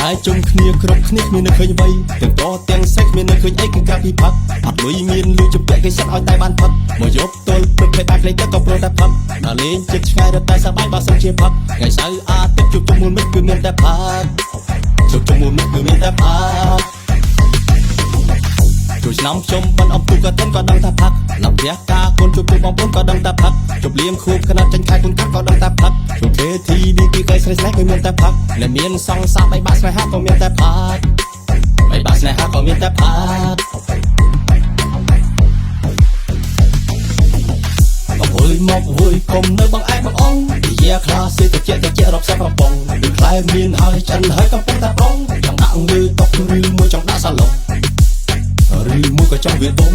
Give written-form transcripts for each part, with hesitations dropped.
តែជុំគ្នាគ្រប់គ្នាគ្មាននៅឃើញអ្វីទាំងតទាំងសេះគ្មាននៅឃើញអីគឺការពិផឹកអត់លុយមានលុយជពាក់គេសិតឲ្យតែបានផឹកមកយកទល់ព្រឹកពេលបែកលេខទៅក៏ព្រោះតែផឹកដល់លេងចិត្តឆ្ងាយរត់តែសប្បាយបើសិនជាផឹកថ្ងៃសៅរ៍អាទិត្យជួបជុំមូលមិត្តគឺមានតែផឹកជួបជុំមូលមិត្តគឺមានតែផឹកជួយឆ្នាំខ្ញុំមិនអំពុកក៏ទិនក៏ដឹងថាផឹកឡើងផ្ទះការកូនជួបជុំបងប្អូនក៏ដឹងថាផឹកជប់លៀងខួបកណាត់ចាញ់ខែគុនកាត់ក៏ដឹងថាផឹកជួបគេទីនេះពីគេស្រីស្នេហ៍ក៏មានតែផឹកដែលមានសង្សារបែកបាក់ស្នេហាក៏មានតែផឹកបែកបាក់ស្នេហាក៏មានតែផឹកអើយមកអើយកុំនៅបងឯងបងអងនិយាយខ្លះសេតិចរកសាប្របងដូចខ្លែមានហើយចិនហើយកំពុងតែប្រុងចង់ដាក់ងើតកឬមួយចង់ដាក់សាឡុងឬមួយក៏ចង់វាដុំ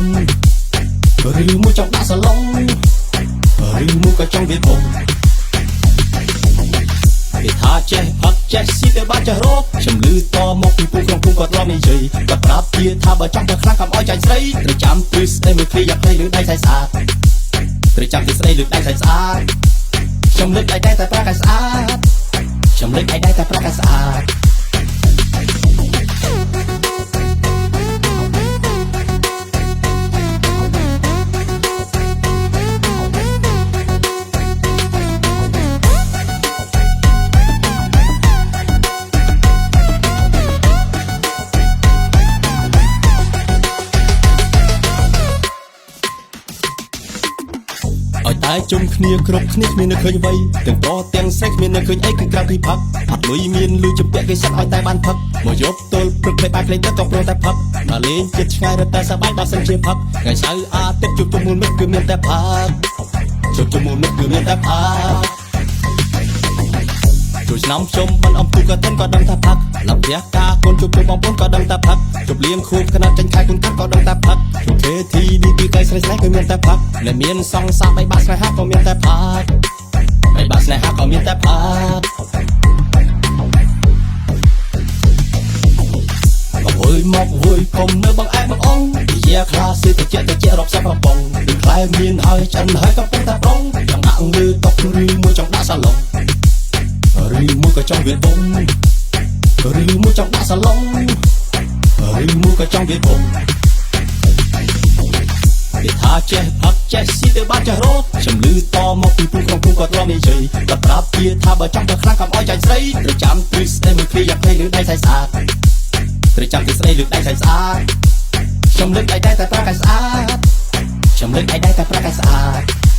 ឬមួយចង់ដាក់សាឡុងឬមួយក៏ចង់វាដុំគេថាចេះផឹកចេះស៊ីទៅបាច់ចេះរកខ្ញុំលឺតមកពីពូក្នុងភូមិគាត់រំនិយាយគាត់ប្រាប់ជាថាបើចង់ទៅខ្លាំងកុំអោយចាញ់ស្រីត្រូវចាំព្រឹស្ដីមួយគ្រាយ៉ាប់ភ្លេឬដៃស្អាតស្អាតត្រូវចាំពីស្ដីលើកដៃស្អាតស្អាតខ្ញុំលើកដៃតែប្រាក់ឲ្យស្អាតខ្ញុំលើកដៃតែប្រាក់ឲ្យស្អាតតែជុំគ្នាគ្រប់គ្នាគ្មាននៅឃើញអ្វីទាំងតទាំងសេះគ្មាននៅឃើញអីគឺក្រៅពីផឹកអត់លុយមានលុយជពាក់គេសិតឲ្យតែបានផឹកមកយកទល់ព្រឹកពេលបែកលេខទៅក៏ព្រោះតែផឹកដល់លេងចិត្តឆ្ងាយរត់តែសប្បាយបើសិនជាផឹកថ្ងៃសៅរ៍អាទិត្យជួបជុំមូលមិត្តគឺមានតែផឹកជួបជុំមូលមិត្តគឺមានតែផឹកជួយឆ្នាំខ្ញុំមិនអំពុកក៏ទិនក៏ដឹងថាផឹកឡើងផ្ទះការកូនជួបជុំបងប្អូនក៏ដឹងថាផឹកជប់លៀងខួបកណាត់ចាញ់ខែគុនកាត់ក៏ដឹងថាផឹកជួបគេទីនេះពីគេស្រីស្នេហ៍គឺមានតែផឹកដែលមានសង្សារបែកបាក់ស្នេហាក៏មានតែផឹកបែកបាក់ស្នេហាក៏មានតែផឹកអើយមកអើយកុំនៅបងឯងបងអងនិយាយខ្លះសេតិចរកសាប្របងដូចខ្លែមានហើយចិនហើយកំពុងតែប្រុងចង់ដាក់ងើតកឬមួយចង់ដាក់សាឡុងឬមួយក៏ចង់វាដុំឬមួយចង់ដាក់សាឡុងឬមួយក៏ចង់វាដុំគេថាចេះផឹកចេះស៊ីទៅបាច់ចេះរកខ្ញុំលឺតមកពីពូក្នុងភូមិគាត់រំនិយាយគាត់ប្រាប់ជាថាបើចង់ទៅខ្លាំងកុំអោយចាញ់ស្រីត្រូវចាំព្រឹស្ដីមួយគ្រាយ៉ាប់ភ្លេឬដៃស្អាតស្អាតត្រូវចាំពីស្ដីលើកដៃស្អាតស្អាតខ្ញុំលើកដៃតែប្រាក់ឲ្យស្អាតខ្ញុំលើកដៃតែប្រាក់ឲ្យស្អាត